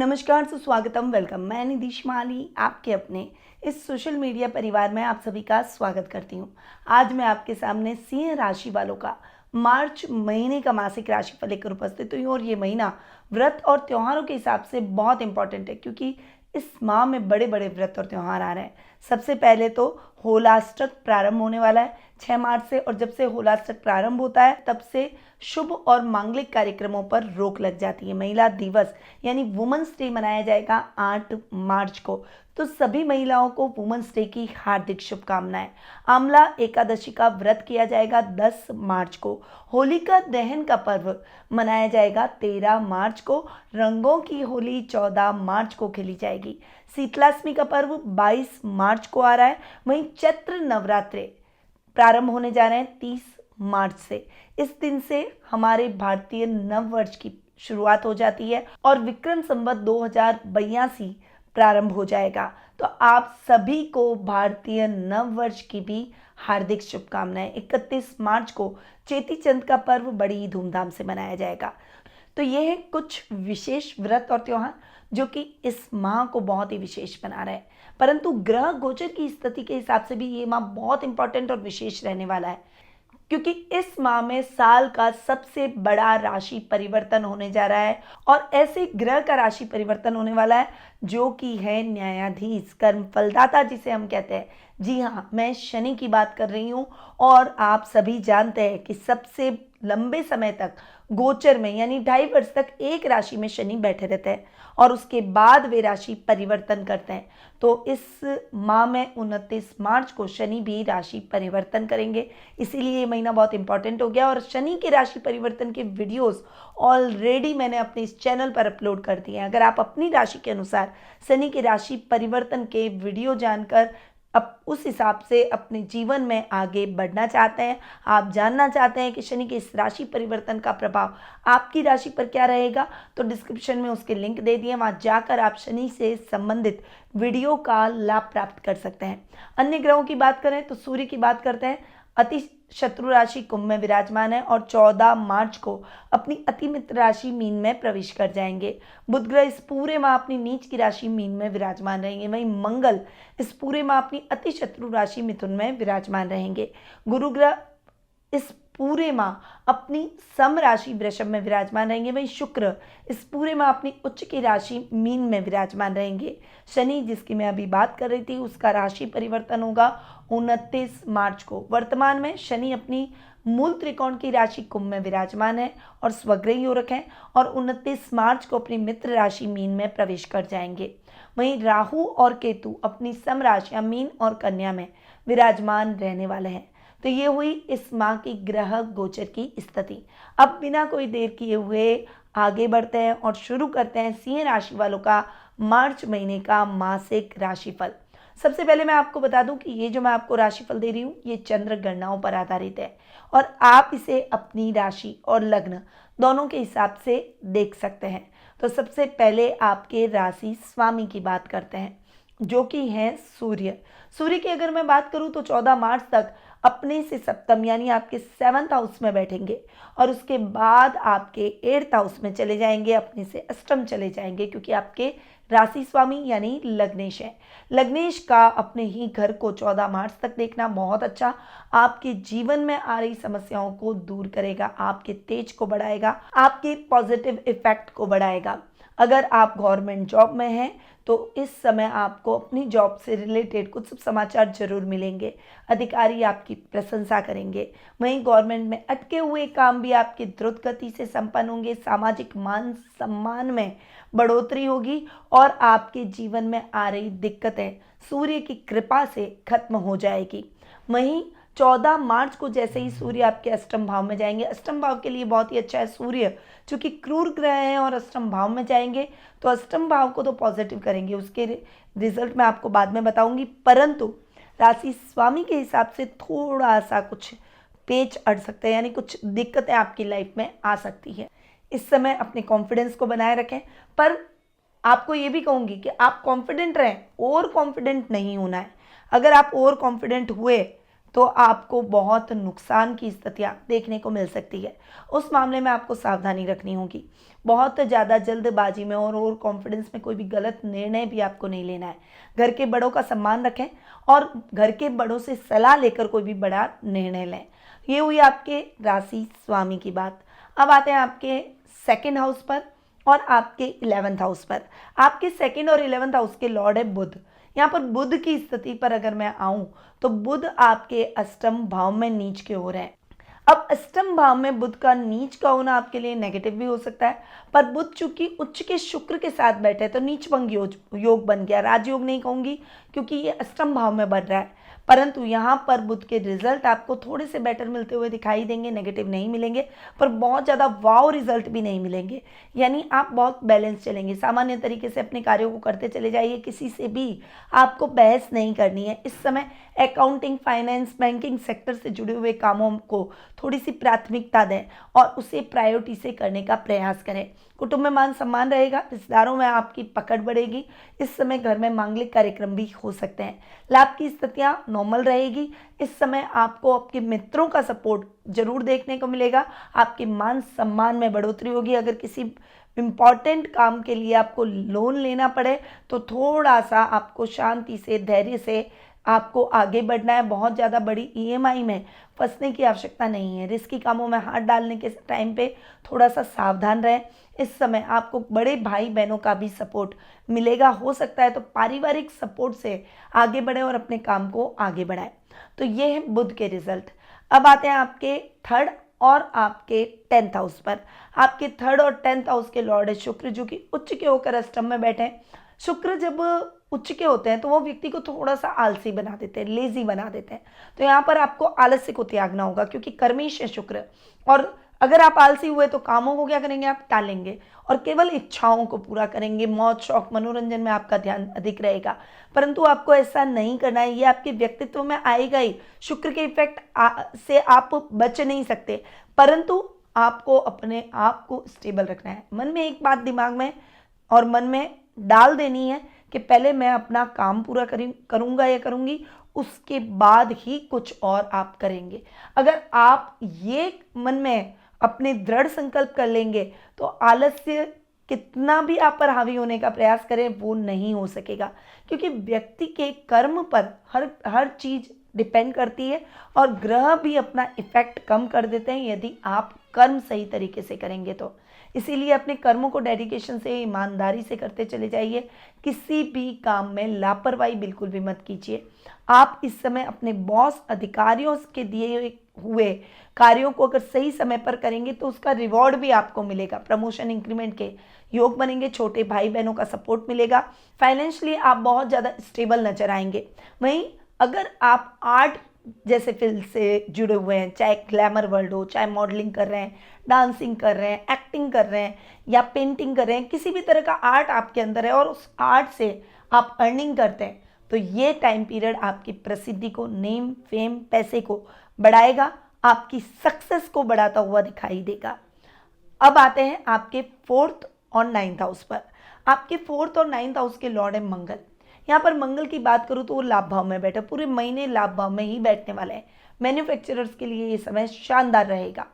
नमस्कार, सुस्वागतम, वेलकम। मैं निधि माली आपके अपने इस सोशल मीडिया परिवार में आप सभी का स्वागत करती हूँ। आज मैं आपके सामने सिंह राशि वालों का मार्च महीने का मासिक राशिफल लेकर उपस्थित हुई हूँ। और ये महीना व्रत और त्योहारों के हिसाब से बहुत इंपॉर्टेंट है, क्योंकि इस माह में बड़े बड़े व्रत और त्यौहार आ रहे हैं। सबसे पहले तो होलाष्टक प्रारंभ होने वाला है 6 मार्च से, और जब से होलाष्टक प्रारंभ होता है तब से शुभ और मांगलिक कार्यक्रमों पर रोक लग जाती है। महिला दिवस यानी वुमेन्स डे मनाया जाएगा 8 मार्च को। तो सभी महिलाओं को वुमेन्स डे की हार्दिक शुभकामनाएं। आंवला एकादशी का व्रत किया जाएगा 10 मार्च को। होलिका दहन का पर्व मनाया जाएगा 13 मार्च को। रंगों की होली 14 मार्च को खेली जाएगी। शीतलाष्टमी का पर्व 22 मार्च को आ रहा है। वहीं चैत्र नवरात्रे प्रारंभ होने जा रहे हैं 30 मार्च से। इस दिन से हमारे भारतीय नव वर्ष की शुरुआत हो जाती है और विक्रम संवत 2082 प्रारंभ हो जाएगा। तो आप सभी को भारतीय नव वर्ष की भी हार्दिक शुभकामनाएं। 31 मार्च को चेती चंद का पर्व बड़ी धूमधाम से मनाया जाएगा। तो ये है कुछ विशेष व्रत और त्योहार जो कि इस माह को बहुत ही विशेष बना रहे हैं। परंतु ग्रह गोचर की स्थिति के हिसाब से भी ये माह बहुत इंपॉर्टेंट और विशेष रहने वाला है, क्योंकि इस माह में साल का सबसे बड़ा राशि परिवर्तन होने जा रहा है। और ऐसे ग्रह का राशि परिवर्तन होने वाला है जो कि है न्यायाधीश, कर्म फलदाता जिसे हम कहते हैं। जी हाँ, मैं शनि की बात कर रही हूँ। और आप सभी जानते हैं कि सबसे लंबे समय तक गोचर में यानी 2.5 वर्ष तक एक राशि में शनि बैठे रहते हैं और उसके बाद वे राशि परिवर्तन करते हैं। तो इस माह में 29 मार्च को शनि भी राशि परिवर्तन करेंगे, इसीलिए ये महीना बहुत इंपॉर्टेंट हो गया। और शनि के राशि परिवर्तन के वीडियोस ऑलरेडी मैंने अपने इस चैनल पर अपलोड कर दिए हैं। अगर आप अपनी राशि के अनुसार शनि की राशि परिवर्तन के वीडियो जानकर अब उस हिसाब से अपने जीवन में आगे बढ़ना चाहते हैं, आप जानना चाहते हैं कि शनि के इस राशि परिवर्तन का प्रभाव आपकी राशि पर क्या रहेगा, तो डिस्क्रिप्शन में उसके लिंक दे दिए, वहां जाकर आप शनि से संबंधित वीडियो का लाभ प्राप्त कर सकते हैं। अन्य ग्रहों की बात करें तो सूर्य की बात करते हैं। अति शत्रु राशि कुंभ में विराजमान है और 14 मार्च को अपनी अति मित्र राशि मीन में प्रवेश कर जाएंगे। बुध ग्रह इस पूरे माह अपनी नीच की राशि मीन में विराजमान रहेंगे। वहीं मंगल इस पूरे माह अपनी अति शत्रु राशि मिथुन में विराजमान रहेंगे। गुरु ग्रह इस पूरे माह अपनी सम राशि वृषभ में विराजमान रहेंगे। वहीं शुक्र इस पूरे माह अपनी उच्च की राशि मीन में विराजमान रहेंगे। शनि जिसकी मैं अभी बात कर रही थी उसका राशि परिवर्तन होगा 29 मार्च को। वर्तमान में शनि अपनी मूल त्रिकोण की राशि कुंभ में विराजमान है और स्वग्रही हो रखे हैं और 29 मार्च को अपनी मित्र राशि मीन में प्रवेश कर जाएंगे। वहीं राहु और केतु अपनी सम राशियां मीन और कन्या में विराजमान रहने वाले हैं। तो ये हुई इस माह की ग्रह गोचर की स्थिति। अब बिना कोई देर किए हुए आगे बढ़ते हैं और शुरू करते हैं सिंह राशि वालों का मार्च महीने का मासिक राशिफल। सबसे पहले मैं आपको बता दूं कि ये जो मैं आपको राशिफल दे रही हूँ ये चंद्र गणनाओं पर आधारित है और आप इसे अपनी राशि और लग्न दोनों के हिसाब से देख सकते हैं। तो सबसे पहले आपके राशि स्वामी की बात करते हैं जो कि है सूर्य। सूर्य की अगर मैं बात करूं तो 14 मार्च तक अपने से सप्तम यानी आपके 7th हाउस में बैठेंगे और उसके बाद आपके 8th हाउस में चले जाएंगे, अपने से अष्टम चले जाएंगे, क्योंकि आपके राशि स्वामी यानी लग्नेश है। लग्नेश का अपने ही घर को 14 मार्च तक देखना बहुत अच्छा आपके जीवन में आ रही समस्याओं को दूर करेगा, आपके तेज को बढ़ाएगा, आपके पॉजिटिव इफेक्ट को बढ़ाएगा। अगर आप गवर्नमेंट जॉब में हैं तो इस समय आपको अपनी जॉब से रिलेटेड कुछ शुभ समाचार जरूर मिलेंगे, अधिकारी आपकी प्रशंसा करेंगे। वहीं गवर्नमेंट में अटके हुए काम भी आपकी द्रुत गति से संपन्न होंगे, सामाजिक मान सम्मान में बढ़ोतरी होगी और आपके जीवन में आ रही दिक्कतें सूर्य की कृपा से खत्म हो जाएगी। वहीं 14 मार्च को जैसे ही सूर्य आपके अष्टम भाव में जाएंगे, अष्टम भाव के लिए बहुत ही अच्छा है। सूर्य चूंकि क्रूर ग्रह है और अष्टम भाव में जाएंगे तो अष्टम भाव को तो पॉजिटिव करेंगे, उसके रिजल्ट मैं आपको बाद में बताऊंगी। परंतु राशि स्वामी के हिसाब से थोड़ा सा कुछ पेच अड़ सकते हैं, यानी कुछ दिक्कतें आपकी लाइफ में आ सकती है। इस समय अपने कॉन्फिडेंस को बनाए रखें, पर आपको ये भी कहूंगी कि आप कॉन्फिडेंट रहें, ओवर कॉन्फिडेंट नहीं होना है। अगर आप ओवर कॉन्फिडेंट हुए तो आपको बहुत नुकसान की स्थितियाँ देखने को मिल सकती है। उस मामले में आपको सावधानी रखनी होगी। बहुत ज़्यादा जल्दबाजी में और ओवर कॉन्फिडेंस में कोई भी गलत निर्णय भी आपको नहीं लेना है। घर के बड़ों का सम्मान रखें और घर के बड़ों से सलाह लेकर कोई भी बड़ा निर्णय लें। ये हुई आपके राशि स्वामी की बात। अब आते हैं आपके सेकंड हाउस पर और आपके 11th हाउस पर। आपके सेकंड और 11th हाउस के लॉर्ड है बुध। यहाँ पर बुध की स्थिति पर अगर मैं आऊं तो बुध आपके अष्टम भाव में नीच के हो रहे हैं। अब अष्टम भाव में बुध का नीच का होना आपके लिए नेगेटिव भी हो सकता है, पर बुध चूंकि उच्च के शुक्र के साथ बैठे तो नीच भंग योग बन गया। राजयोग नहीं कहूंगी क्योंकि ये अष्टम भाव में बढ़ रहा है, परंतु यहाँ पर बुध के रिजल्ट आपको थोड़े से बेटर मिलते हुए दिखाई देंगे। नेगेटिव नहीं मिलेंगे, पर बहुत ज़्यादा वाव रिजल्ट भी नहीं मिलेंगे। यानी आप बहुत बैलेंस चलेंगे, सामान्य तरीके से अपने कार्यों को करते चले जाइए। किसी से भी आपको बहस नहीं करनी है। इस समय अकाउंटिंग, फाइनेंस, बैंकिंग सेक्टर से जुड़े हुए कामों को थोड़ी सी प्राथमिकता दें और उसे प्रायोरिटी से करने का प्रयास करें। कुटुंब में मान सम्मान रहेगा, रिश्तेदारों में आपकी पकड़ बढ़ेगी। इस समय घर में मांगलिक कार्यक्रम भी हो सकते हैं। लाभ की स्थितियां नॉर्मल रहेगी। इस समय आपको आपके मित्रों का सपोर्ट जरूर देखने को मिलेगा। आपके मान सम्मान में बढ़ोतरी होगी। अगर किसी इम्पॉर्टेंट काम के लिए आपको लोन लेना पड़े तो थोड़ा सा आपको शांति से, धैर्य से आपको आगे बढ़ना है। बहुत ज़्यादा बड़ी ईएमआई में फंसने की आवश्यकता नहीं है। रिस्की कामों में हाथ डालने के टाइम पे थोड़ा सा सावधान रहें। इस समय आपको बड़े भाई बहनों का भी सपोर्ट मिलेगा। हो सकता है तो पारिवारिक सपोर्ट से आगे बढ़ें और अपने काम को आगे बढ़ाएं। तो ये है बुध के रिजल्ट। अब आते हैं आपके थर्ड और आपके 10th हाउस पर। आपके थर्ड और 10th हाउस के लॉर्ड है शुक्र, जो कि उच्च के होकर अष्टम में बैठे हैं। शुक्र जब उच्च के होते हैं तो वो व्यक्ति को थोड़ा सा आलसी बना देते हैं, लेजी बना देते हैं। तो यहाँ पर आपको आलस्य को त्यागना होगा क्योंकि कर्मेश है शुक्र। और अगर आप आलसी हुए तो कामों को क्या करेंगे, आप टालेंगे और केवल इच्छाओं को पूरा करेंगे। मौज, शौक, मनोरंजन में आपका ध्यान अधिक रहेगा, परंतु आपको ऐसा नहीं करना है। ये आपके व्यक्तित्व में आएगा ही। शुक्र के इफेक्ट से आप बच नहीं सकते, परंतु आपको अपने आप को स्टेबल रखना है। मन में एक बात दिमाग में और मन में डाल देनी है कि पहले मैं अपना काम पूरा करूंगा या करूंगी, उसके बाद ही कुछ और आप करेंगे। अगर आप ये मन में अपने दृढ़ संकल्प कर लेंगे तो आलस्य कितना भी आप पर हावी होने का प्रयास करें वो नहीं हो सकेगा, क्योंकि व्यक्ति के कर्म पर हर चीज डिपेंड करती है और ग्रह भी अपना इफेक्ट कम कर देते हैं यदि आप कर्म सही तरीके से करेंगे तो। इसीलिए अपने कर्मों को डेडिकेशन से, ईमानदारी से करते चले जाइए। किसी भी काम में लापरवाही बिल्कुल भी मत कीजिए। आप इस समय अपने बॉस, अधिकारियों के दिए हुए कार्यों को अगर सही समय पर करेंगे तो उसका रिवॉर्ड भी आपको मिलेगा। प्रमोशन, इंक्रीमेंट के योग बनेंगे। छोटे भाई बहनों का सपोर्ट मिलेगा। फाइनेंशियली आप बहुत ज़्यादा स्टेबल नजर आएंगे। वहीं अगर आप आर्ट जैसे फील्ड से जुड़े हुए हैं, चाहे ग्लैमर वर्ल्ड हो, चाहे मॉडलिंग कर रहे हैं, डांसिंग कर रहे हैं, एक्टिंग कर रहे हैं या पेंटिंग कर रहे हैं, किसी भी तरह का आर्ट आपके अंदर है और उस आर्ट से आप अर्निंग करते हैं, तो ये टाइम पीरियड आपकी प्रसिद्धि को, नेम, फेम, पैसे को बढ़ाएगा, आपकी सक्सेस को बढ़ाता हुआ दिखाई देगा। अब आते हैं आपके 4th और 9th हाउस पर। आपके 4th और 9th हाउस के लॉर्ड है मंगल। यहाँ पर मंगल की बात करूँ तो वो लाभ भाव में बैठे, पूरे महीने लाभ भाव में ही बैठने वाले हैं। मैन्युफैक्चरर्स के लिए ये समय शानदार रहेगा।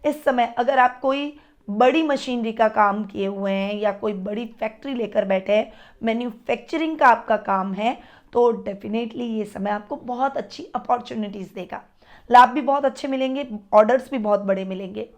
इस समय अगर आप कोई बड़ी मशीनरी का काम किए हुए हैं या कोई बड़ी फैक्ट्री लेकर बैठे हैं, मैन्युफैक्चरिंग का आपका काम है, तो डेफिनेटली ये समय आपको बहुत अच्छी अपॉर्चुनिटीज़ देगा। लाभ भी बहुत अच्छे मिलेंगे, ऑर्डर्स भी बहुत बड़े मिलेंगे।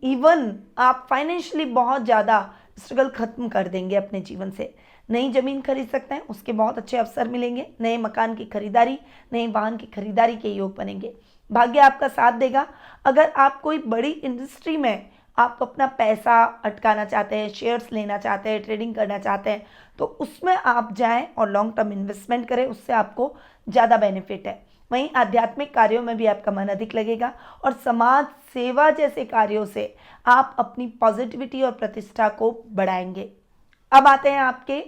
इवन आप फाइनेंशियली बहुत ज़्यादा स्ट्रगल खत्म कर देंगे अपने जीवन से। नई ज़मीन खरीद सकते हैं, उसके बहुत अच्छे अवसर मिलेंगे। नए मकान की खरीदारी, नए वाहन की खरीदारी के योग बनेंगे। भाग्य आपका साथ देगा। अगर आप कोई बड़ी इंडस्ट्री में आप अपना पैसा अटकाना चाहते हैं, शेयर्स लेना चाहते हैं, ट्रेडिंग करना चाहते हैं, तो उसमें आप जाएं और लॉन्ग टर्म इन्वेस्टमेंट करें, उससे आपको ज़्यादा बेनिफिट है। वहीं आध्यात्मिक कार्यों में भी आपका मन अधिक लगेगा और समाज सेवा जैसे कार्यों से आप अपनी पॉजिटिविटी और प्रतिष्ठा को बढ़ाएंगे। अब आते हैं आपके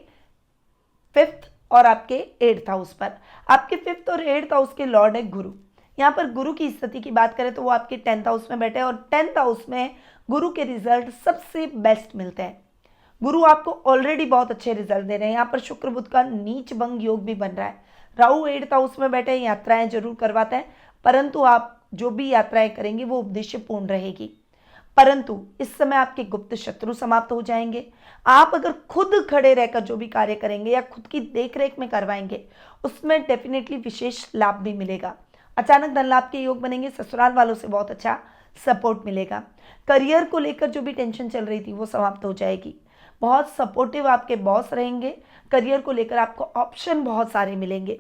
5th और आपके 8th हाउस पर। आपके 5th और 8th हाउस के लॉर्ड है गुरु। यहाँ पर गुरु की स्थिति की बात करें तो वो आपके 10th हाउस में बैठे हैं और 10th हाउस में गुरु के रिजल्ट सबसे बेस्ट मिलते हैं। गुरु आपको ऑलरेडी बहुत अच्छे रिजल्ट दे रहे हैं। यहाँ पर शुक्र बुध का नीच भंग योग भी बन रहा है। राहु 8th हाउस में बैठे यात्राएं जरूर करवाते हैं, परंतु आप जो भी यात्राएं करेंगे वो उद्देश्यपूर्ण रहेगी। परंतु इस समय आपके गुप्त शत्रु समाप्त हो जाएंगे। आप अगर खुद खड़े रहकर जो भी कार्य करेंगे या खुद की देखरेख में करवाएंगे, उसमें डेफिनेटली विशेष लाभ भी मिलेगा। अचानक धन लाभ के योग बनेंगे। ससुराल वालों से बहुत अच्छा सपोर्ट मिलेगा। करियर को लेकर जो भी टेंशन चल रही थी वो समाप्त हो जाएगी। बहुत सपोर्टिव आपके बॉस रहेंगे। करियर को लेकर आपको ऑप्शन बहुत सारे मिलेंगे।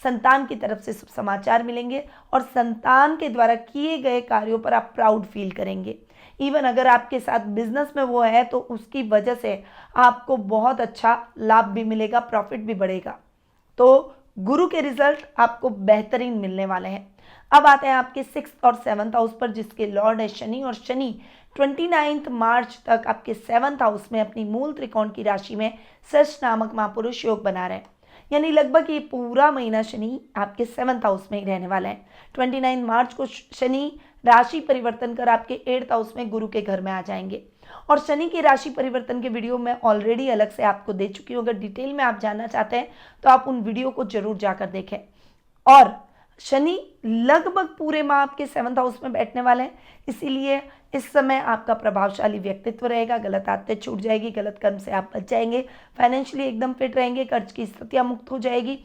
संतान की तरफ से शुभ समाचार मिलेंगे और संतान के द्वारा किए गए कार्यों पर आप प्राउड फील करेंगे। इवन अगर आपके साथ बिजनेस में वो है तो उसकी वजह से आपको बहुत अच्छा लाभ भी मिलेगा, प्रॉफिट भी बढ़ेगा। तो गुरु के रिजल्ट आपको बेहतरीन मिलने वाले हैं। अब आते हैं आपके 6th और 7th हाउस पर, जिसके लॉर्ड है शनि, और शनि 29 मार्च तक आपके 7th हाउस में अपनी मूल त्रिकोण की राशि में सच नामक महापुरुष योग बना रहे हैं। यानी लगभग ये पूरा महीना शनि आपके 7th हाउस में ही रहने वाला है। 29 मार्च को शनि राशि परिवर्तन कर आपके 8th हाउस में गुरु के घर में आ जाएंगे। और शनि की राशि परिवर्तन के वीडियो मैं ऑलरेडी अलग से आपको दे चुकी हूँ। अगर डिटेल में आप जानना चाहते हैं तो आप उन वीडियो को जरूर जाकर देखें। और शनि लगभग पूरे माह आपके 7th हाउस में बैठने वाले हैं, इसीलिए इस समय आपका प्रभावशाली व्यक्तित्व रहेगा। गलत आदतें छूट जाएगी, गलत कर्म से आप बच जाएंगे, फाइनेंशियली एकदम फिट रहेंगे, कर्ज की स्थितियां मुक्त हो जाएगी,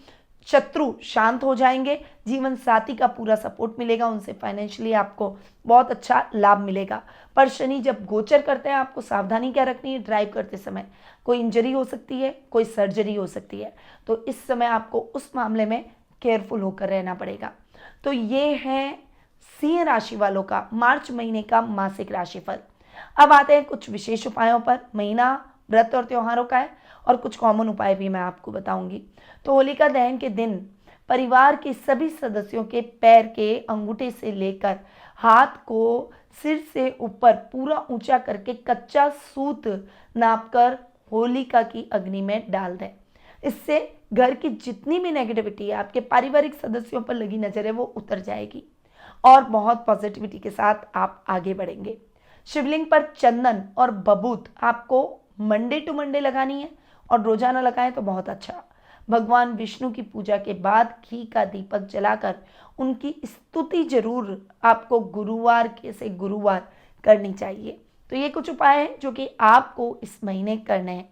शत्रु शांत हो जाएंगे, जीवन साथी का पूरा सपोर्ट मिलेगा, उनसे फाइनेंशियली आपको बहुत अच्छा लाभ मिलेगा। पर शनि जब गोचर करते हैं आपको सावधानी क्या रखनी है, ड्राइव करते समय कोई इंजरी हो सकती है, कोई सर्जरी हो सकती है, तो इस समय आपको उस मामले में केयरफुल होकर रहना पड़ेगा। तो ये है सिंह राशि वालों का मार्च महीने का मासिक राशिफल। अब आते हैं कुछ विशेष उपायों पर। महीना व्रत और त्योहारों का है और कुछ कॉमन उपाय भी मैं आपको बताऊंगी। तो होलिका दहन के दिन परिवार के सभी सदस्यों के पैर के अंगूठे से लेकर हाथ को सिर से ऊपर पूरा ऊंचा करके कच्चा सूत नापकर होलिका की अग्नि में डाल दें। इससे घर की जितनी भी नेगेटिविटी है, आपके पारिवारिक सदस्यों पर लगी नजर है, वो उतर जाएगी और बहुत पॉजिटिविटी के साथ आप आगे बढ़ेंगे। शिवलिंग पर चंदन और बबूत आपको मंडे टू मंडे लगानी है और रोजाना लगाएं तो बहुत अच्छा। भगवान विष्णु की पूजा के बाद घी का दीपक जलाकर उनकी स्तुति जरूर आपको गुरुवार के से गुरुवार करनी चाहिए। तो ये कुछ उपाय हैं जो कि आपको इस महीने करने हैं।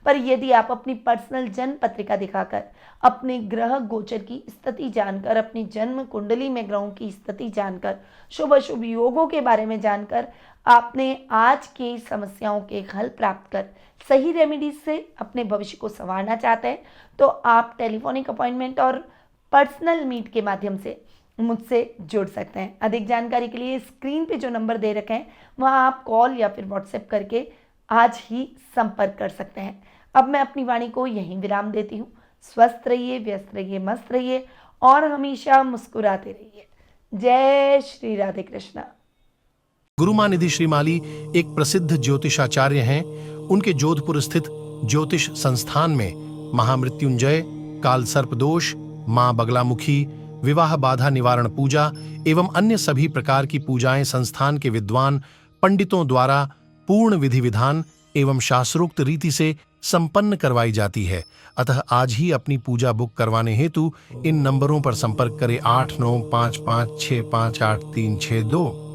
पर यदि आप अपनी पर्सनल जन्म पत्रिका दिखाकर अपने ग्रह गोचर की स्थिति जानकर, अपनी जन्म कुंडली में ग्रहों की स्थिति जानकर, शुभ अशुभ योगों के बारे में जानकर आपने आज की समस्याओं के हल प्राप्त कर सही रेमेडीज से अपने भविष्य को संवारना चाहते हैं तो आप टेलीफोनिक अपॉइंटमेंट और पर्सनल मीट के माध्यम से मुझसे जुड़ सकते हैं। अधिक जानकारी के लिए स्क्रीन पे जो नंबर दे रखे हैं वहाँ आप कॉल या फिर व्हाट्सएप करके आज ही संपर्क कर सकते हैं। अब मैं अपनी वाणी को यहीं विराम देती हूँ। स्वस्थ रहिए, व्यस्त रहिए, मस्त रहिए और हमेशा मुस्कुराते रहिए। जय श्री राधे कृष्णा। गुरुमां निधि श्रीमाली एक प्रसिद्ध ज्योतिषाचार्य हैं। उनके जोधपुर स्थित ज्योतिष संस्थान में महामृत्युंजय, काल सर्प दोष, मां बगलामुखी, विवाह बाधा निवारण पूजा एवं अन्य सभी प्रकार की पूजाएं संस्थान के विद्वान पंडितों द्वारा पूर्ण विधि विधान एवं शास्त्रोक्त रीति से संपन्न करवाई जाती है। अतः आज ही अपनी पूजा बुक करवाने हेतु इन नंबरों पर संपर्क करें 8955658362।